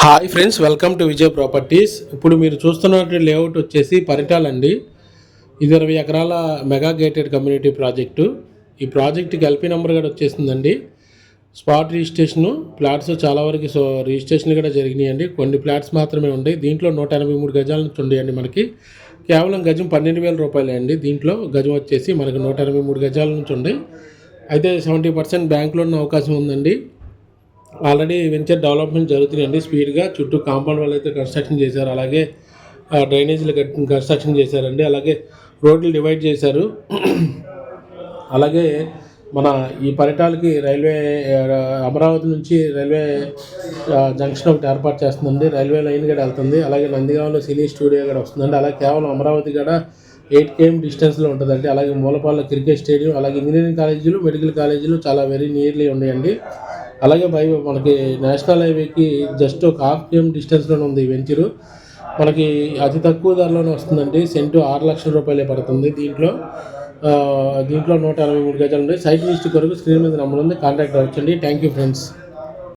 Hi friends, welcome to Vijay properties. ఇప్పుడు మీరు చూస్తున్నటువంటి లేఅవుట్ వచ్చేసి పరిటాలండి. ఇది 20 ఎకరాల మెగా గేటెడ్ కమ్యూనిటీ ప్రాజెక్టు. ఈ ప్రాజెక్టుకి ఎల్పీ నెంబర్ కూడా వచ్చేసిందండి. స్పాట్ రిజిస్ట్రేషను ప్లాట్స్ చాలా వరకు రిజిస్ట్రేషన్లు కూడా జరిగినాయండి. కొన్ని ప్లాట్స్ మాత్రమే ఉన్నాయి. దీంట్లో 183 గజాల నుంచి ఉండేయండి. మనకి కేవలం గజం 12,000 రూపాయలే అండి. దీంట్లో గజం వచ్చేసి మనకి 183 గజాల నుంచి ఉంది. అయితే 70% బ్యాంకులో ఉన్న అవకాశం ఉందండి. ఆల్రెడీ వెంచర్ డెవలప్మెంట్ జరుగుతున్నాయండి స్పీడ్గా. చుట్టూ కాంపౌండ్ వాళ్ళు అయితే కన్స్ట్రక్షన్ చేశారు. అలాగే డ్రైనేజీలు కన్స్ట్రక్షన్ చేశారండి. అలాగే రోడ్లు డివైడ్ చేశారు. అలాగే మన ఈ పరిటాలకి రైల్వే అమరావతి నుంచి రైల్వే జంక్షన్ ఒకటి ఏర్పాటు చేస్తుందండి. రైల్వే లైన్ కూడా వెళ్తుంది. అలాగే నందిగామలో సినీ స్టూడియో కూడా వస్తుందండి. అలాగే కేవలం అమరావతి కూడా 8 km డిస్టెన్స్లో ఉంటుందండి. అలాగే మూలపాల క్రికెట్ స్టేడియం, అలాగే ఇంజనీరింగ్ కాలేజీలు, మెడికల్ కాలేజీలు చాలా వెరీ నియర్లీ ఉన్నాయండి. అలాగే మనకి నేషనల్ హైవేకి జస్ట్ ఒక 1/2 km డిస్టెన్స్లోనే ఉంది ఈ వెంచరు. మనకి అతి తక్కువ ధరలోనే వస్తుందండి. సెంటు 6 లక్షల రూపాయలే పడుతుంది. దీంట్లో 183 గజాలు ఉన్నాయి. సైట్ లిస్ట్ కొరకు స్క్రీన్ మీద నెంబర్ ఉంది, కాంటాక్ట్ అవ్వచ్చండి. Thank you friends.